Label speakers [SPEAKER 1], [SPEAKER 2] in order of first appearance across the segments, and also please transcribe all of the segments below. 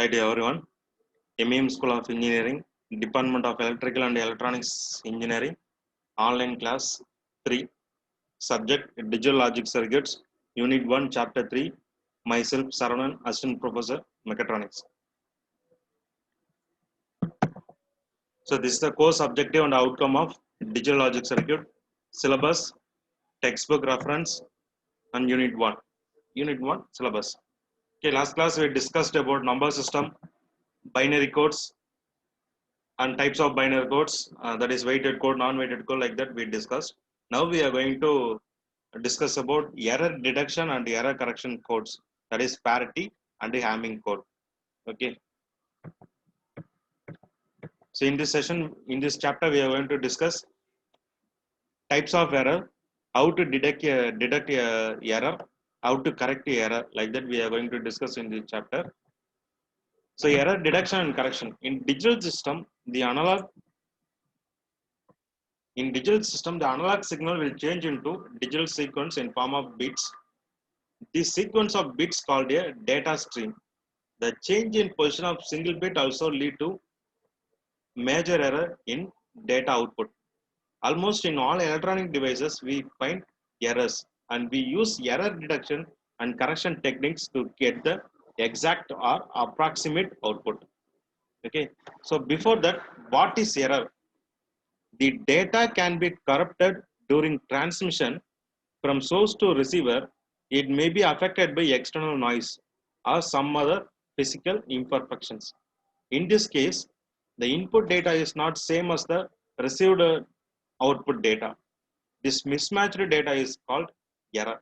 [SPEAKER 1] Hi to everyone. MEM School of Engineering, Department of Electrical and Electronics Engineering, online class 3, subject Digital Logic Circuits, Unit 1, Chapter 3, myself Saravanan, Assistant Professor, Mechatronics. So this is the course objective and outcome of Digital Logic Circuit, syllabus, textbook reference, and Unit 1. Unit 1, syllabus. Okay, last class we discussed about number system, binary codes, and types of binary codes, that is weighted code, non-weighted code, like that we discussed. Now we are going to discuss about error detection and error correction codes, that is parity and the Hamming code. Okay. So in this session, in this chapter, we are going to discuss types of error, how to detect error, how to correct the error, like that we are going to discuss in this chapter. So error detection and correction. In digital system, the analog In digital system, the analog signal will change into digital sequence in form of bits. This sequence of bits called a data stream. The change in position of single bit also lead to major error in data output. Almost in all electronic devices, we find errors, and we use error detection and correction techniques to get the exact or approximate output. Okay. So before that, what is error? The data can be corrupted during transmission from source to receiver. It may be affected by external noise or some other physical imperfections. In this case, the input data is not same as the received output data. This mismatched data is called error.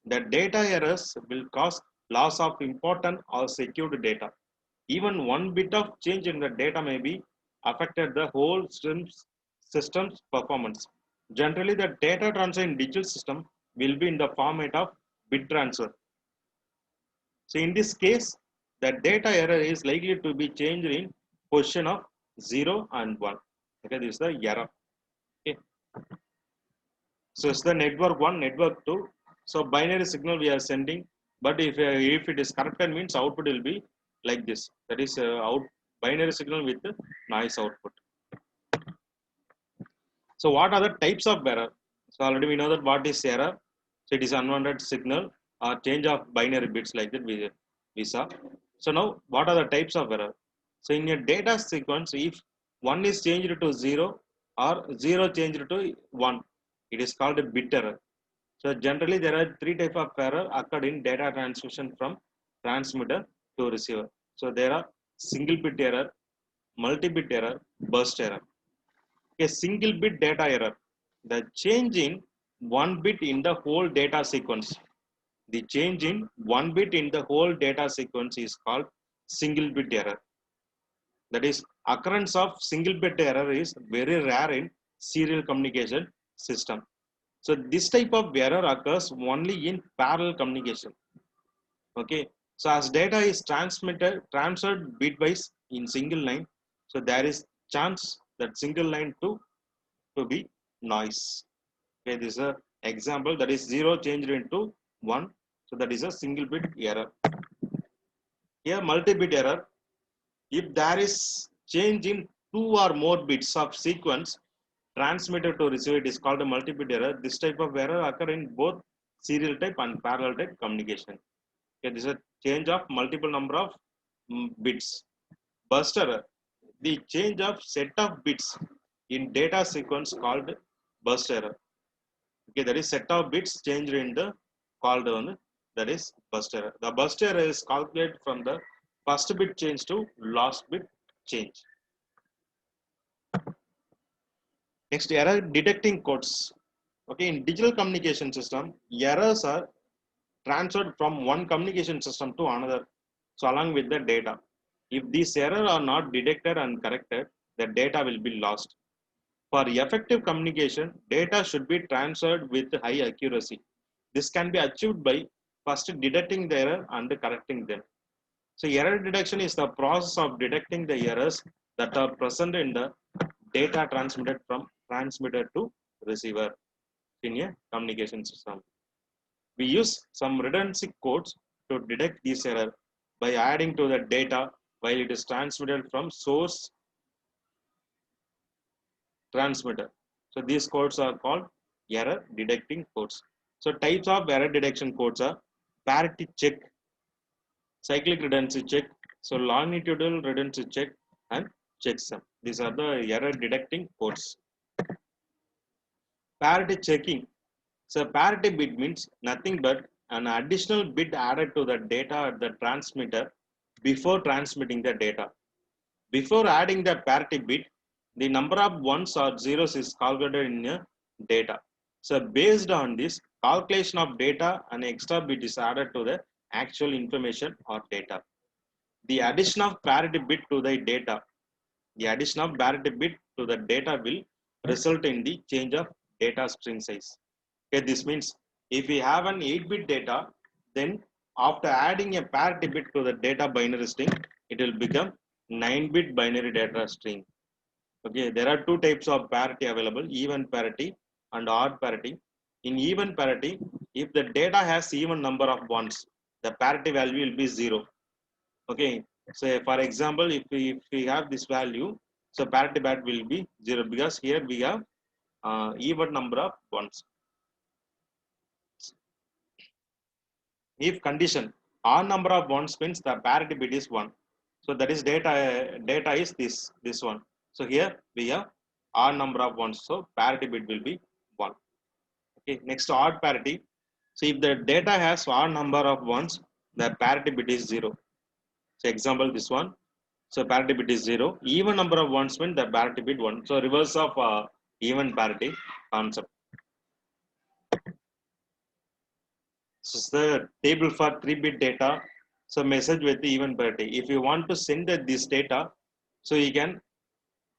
[SPEAKER 1] The data errors will cause loss of important or secured data. Even one bit of change in the data may be affected the whole system's performance. Generally, the data transfer in digital system will be in the format of bit transfer. So in this case, the data error is likely to be changed in position of 0 and 1. Okay, this is the error. Okay. So it's the network 1, network 2. So binary signal we are sending, but if it is corrected means output will be like this. That is binary signal with noise output. So what are the types of error? So already we know that what is error. So it is unwanted signal or change of binary bits, like that we saw. So now what are the types of error? So in a data sequence, if 1 is changed to 0 or 0 changed to 1, it is called a bit error. So generally there are three types of error occurred in data transmission from transmitter to receiver. So there are single bit error, multi-bit error, burst error. A single bit data error, the change in one bit in the whole data sequence. The change in one bit in the whole data sequence is called single bit error. That is, occurrence of single bit error is very rare in serial communication system. So this type of error occurs only in parallel communication. Okay. So as data is transferred bitwise in single line, so there is chance that single line to be noise. Okay, this is a example, that is 0 changed into 1. So that is a single bit error. Here multi-bit error, if there is change in 2 or more bits of sequence transmitted to receiver, it is called a multi-bit error. This type of error occur in both serial type and parallel type communication. Okay, this is a change of multiple number of bits. Burst error, the change of set of bits in data sequence called burst error. Okay, that is set of bits changed in the called one, that is burst error. The burst error is calculated from the first bit change to last bit change. Next, error detecting codes. Okay, in digital communication system, errors are transferred from one communication system to another, so along with the data. If these errors are not detected and corrected, the data will be lost. For effective communication, data should be transferred with high accuracy. This can be achieved by first detecting the error and correcting them. So error detection is the process of detecting the errors that are present in the data transmitted from transmitter to receiver in a communication system. We use some redundancy codes to detect these errors by adding to the data while it is transmitted from source transmitter. So these codes are called error detecting codes. So types of error detection codes are parity check, cyclic redundancy check, so longitudinal redundancy check, and checksum. These are the error detecting codes. Parity checking. So parity bit means nothing but an additional bit added to the data at the transmitter before transmitting the data. Before adding the parity bit, the number of ones or zeros is calculated in a data. So based on this calculation of data, an extra bit is added to the actual information or data. The addition of parity bit to the data, the addition of parity bit to the data will result in the change of data string size. Okay, this means if we have an 8-bit data, then after adding a parity bit to the data binary string, it will become 9-bit binary data string. Okay, there are two types of parity available, even parity and odd parity. In even parity, if the data has even number of ones, the parity value will be 0. Okay, so for example, if we have this value, so parity bit will be 0 because here we have even number of ones. If condition r number of ones means the parity bit is 1. So that is data is this one. So here we have r number of ones. So parity bit will be 1. Okay, next odd parity. So if the data has r number of ones, the parity bit is 0. So example this one. So parity bit is 0. Even number of ones means the parity bit 1. So reverse of even parity concept. So it's the table for 3-bit data. So message with the even parity. If you want to send this data, so you can,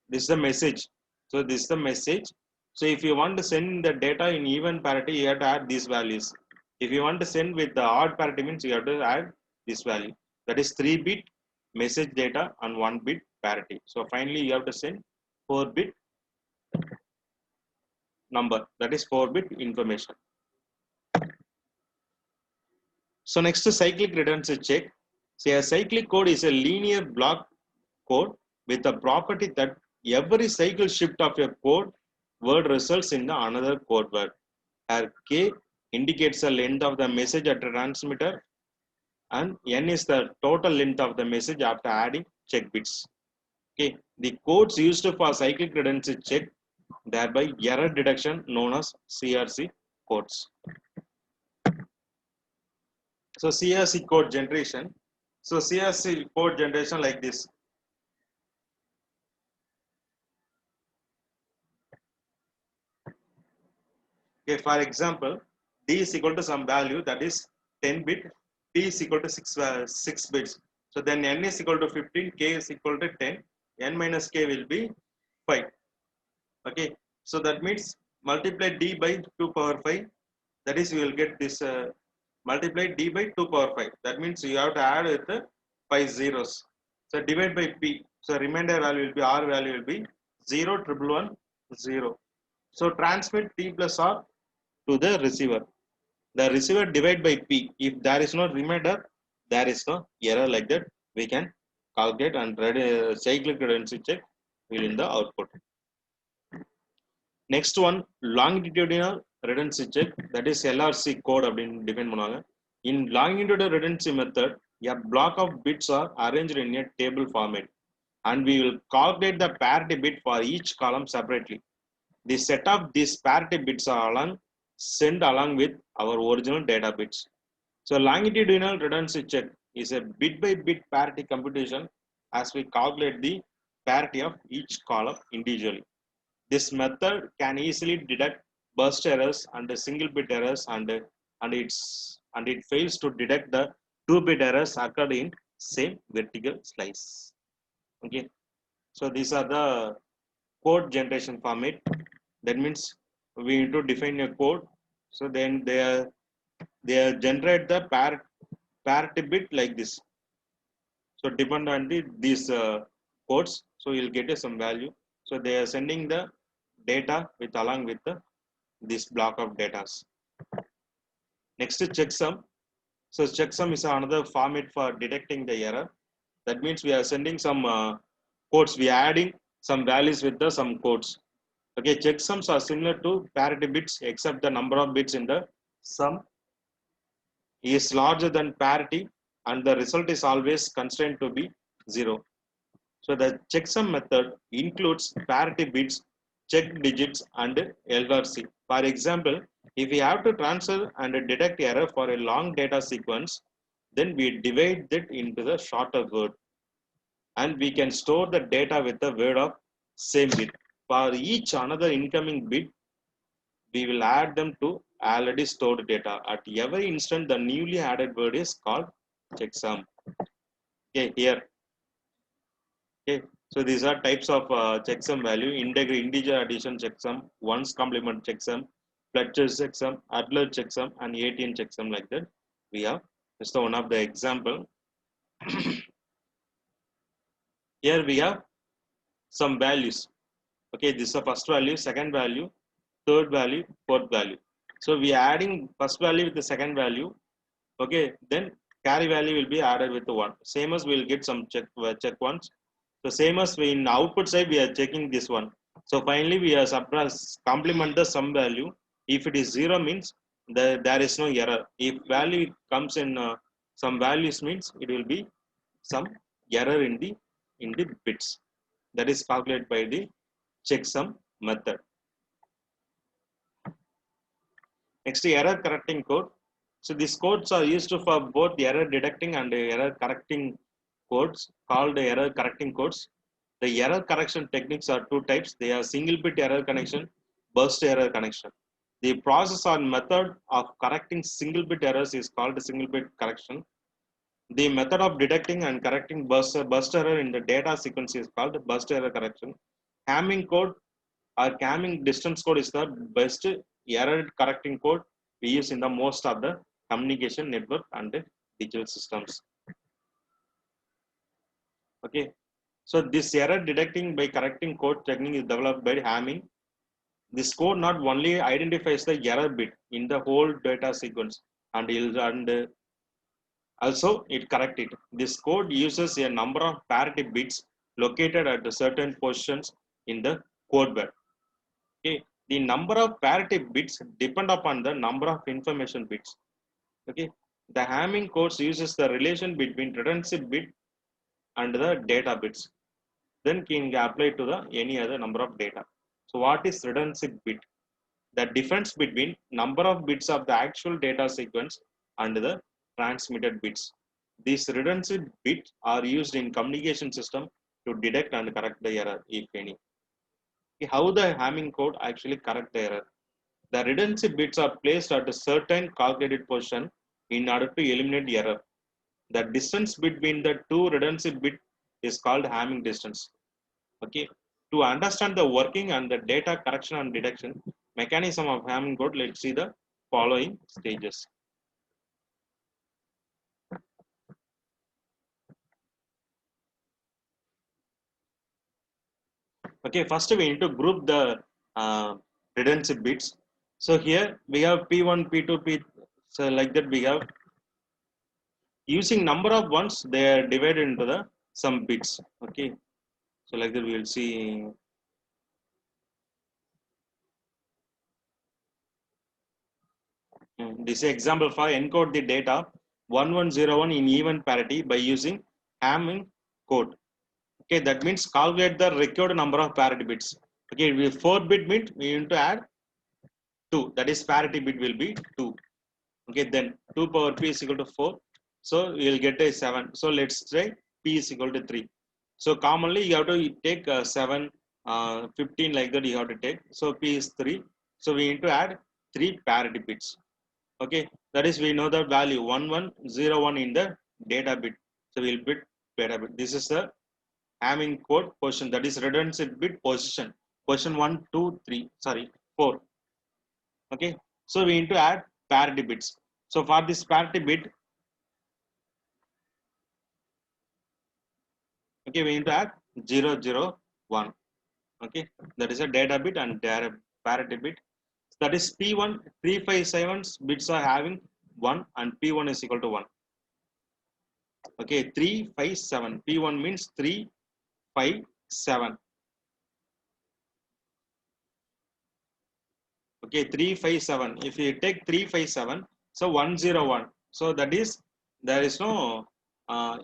[SPEAKER 1] this is the message. So this is the message. So if you want to send the data in even parity, you have to add these values. If you want to send with the odd parity means you have to add this value. That is 3-bit message data and 1-bit parity. So finally you have to send 4-bit number. That is 4-bit information. So next to cyclic redundancy check. Say a cyclic code is a linear block code with a property that every cycle shift of a code word results in another code word. Here K indicates the length of the message at the transmitter and N is the total length of the message after adding check bits. Okay, the codes used for cyclic redundancy check, thereby error detection known as CRC codes. So CRC code generation. So CRC code generation like this. Okay, for example, D is equal to some value that is 10 bit, T is equal to 6 bits. So then N is equal to 15, K is equal to 10, N minus K will be 5. Okay, so that means multiply D by 2 power 5. That is, you will get this multiply D by 2 power 5. That means you have to add with 5 zeros. So divide by P. So remainder value will be R value will be 0, 111, 0. So transmit T plus R to the receiver. The receiver divide by P. If there is no remainder, there is no error like that. We can calculate and cyclic redundancy check will in the output. Next one, longitudinal redundancy check, that is LRC code define பண்ணுவாங்க. In longitudinal redundancy method, a block of bits are arranged in a table format and we will calculate the parity bit for each column separately. The set of these parity bits are sent along with our original data bits. So longitudinal redundancy check is a bit by bit parity computation as we calculate the parity of each column individually. This method can easily detect burst errors and single bit errors and it fails to detect the 2-bit errors occurred in same vertical slice. Okay, so these are the code generation format. That means we need to define a code. So then they generate the parity bit like this. So depend on these codes. So you'll get some value. So they are sending the data with along with this block of data. Next checksum. So checksum is another format for detecting the error. That means we are sending some codes. We are adding some values with the some codes. Okay, checksums are similar to parity bits, except the number of bits in the sum is larger than parity, and the result is always constrained to be 0. So the checksum method includes parity bits, check digits, and LRC. For example, if we have to transfer and detect error for a long data sequence, then we divide it into the shorter word, and we can store the data with the word of same bit. For each another incoming bit, we will add them to already stored data. At every instant, the newly added word is called checksum. Okay, here. Okay, so these are types of checksum value: integer addition checksum, ones complement checksum, Fletcher checksum, Adler checksum, and ATN checksum. Like that, we have just one of the example. Here we have some values. Okay, this is the first value, second value, third value, fourth value. So we are adding first value with the second value. Okay, then carry value will be added with the 1. Same as we will get some check ones. So same as we in output side we are checking this one. So finally we are complement the sum value. If it is 0 means there is no error. If value comes in some values means it will be some error in the bits. That is calculated by the checksum method. Next, error correcting code. So these codes are used for both error detecting and error correcting codes called error correcting codes. The error correction techniques are two types. They are single bit error connection, burst error connection. The process or method of correcting single bit errors is called single bit correction. The method of detecting and correcting burst error in the data sequence is called burst error correction. Hamming code or Hamming distance code is the best error correcting code we use in the most of the communication network and digital systems. Okay, so this error detecting by correcting code technique is developed by Hamming. This code not only identifies the error bit in the whole data sequence and also it correct it. This code uses a number of parity bits located at certain positions in the code web. Okay, the number of parity bits depend upon the number of information bits. Okay, the Hamming code uses the relation between redundancy bit and the data bits. Then can apply to the any other number of data. So what is redundancy bit? The difference between number of bits of the actual data sequence and the transmitted bits. These redundancy bits are used in communication system to detect and correct the error, if any. How the Hamming code actually correct the error? The redundancy bits are placed at a certain calculated position in order to eliminate error. The distance between the two redundancy bits is called Hamming distance. Okay. To understand the working and the data correction and detection mechanism of Hamming code, let's see the following stages. Okay, first we need to group the redundancy bits. So here we have P1, P2, P. So like that we have using number of ones they are divided into the some bits. Okay, so like that we will see. This example for encode the data 1101 in even parity by using Hamming code. Okay, that means calculate the required number of parity bits. Okay, with 4-bit bit we need to add 2. That is parity bit will be 2. Okay, then 2 power p is equal to 4. So we will get a 7. So let's say p is equal to 3. So commonly you have to take 7, 15 like that you have to take. So p is 3. So we need to add 3 parity bits. Okay, that is we know the value 1101 in the data bit. So we'll bit data bit. This is the Hamming code position, that is redundancy bit position. Position 1, 2, 3. Sorry, 4. Okay, so we need to add parity bits. So for this parity bit, okay, we need to add 0, 0, 1. Okay, that is a data bit and parity bit. That is P1, 357 bits are having 1 and P1 is equal to 1. Okay, 357. P1 means 357. Okay, 357. If you take 357, so 101. So that is, there is no,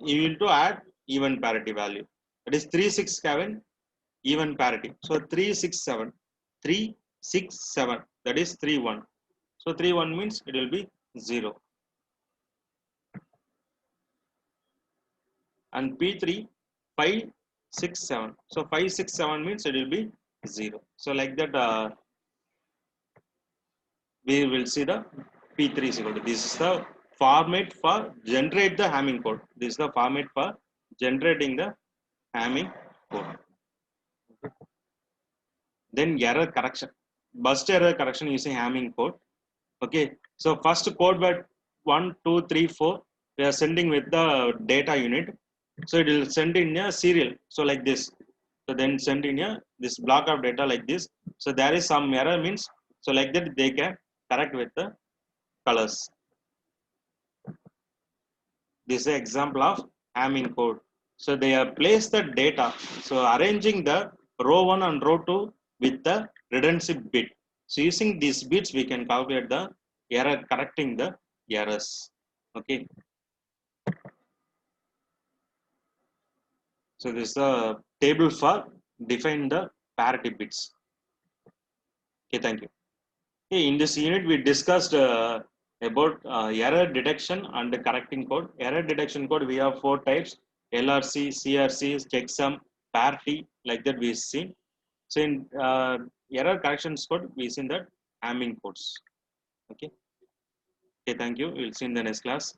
[SPEAKER 1] you will to add even parity value. That is 367 even parity. So 367, 367. That is 31. So 31 means it will be 0. And P3 567. So 567 means it will be 0. So like that, we will see the P3 is equal to, this is the format for generate the Hamming code. This is the format for generating the Hamming code. Then error correction, burst error correction using Hamming code. Okay, so first code word 1, 2, 3, 4, we are sending with the data unit. So it will send in a serial. So like this. So then send in a this block of data like this. So there is some error means, so like that they can correct with the colors. This is an example of Hamming code. So they have placed the data. So arranging the row 1 and row 2 with the redundancy bit. So using these bits, we can calculate the error, correcting the errors. Okay. So this is a table for define the parity bits. Okay, thank you. Okay, in this unit, we discussed about error detection and the correcting code. Error detection code, we have 4 types: LRC, CRC, checksum, parity, like that we see. So in error corrections code, we see that Hamming codes. Okay. Okay, thank you. We'll see in the next class.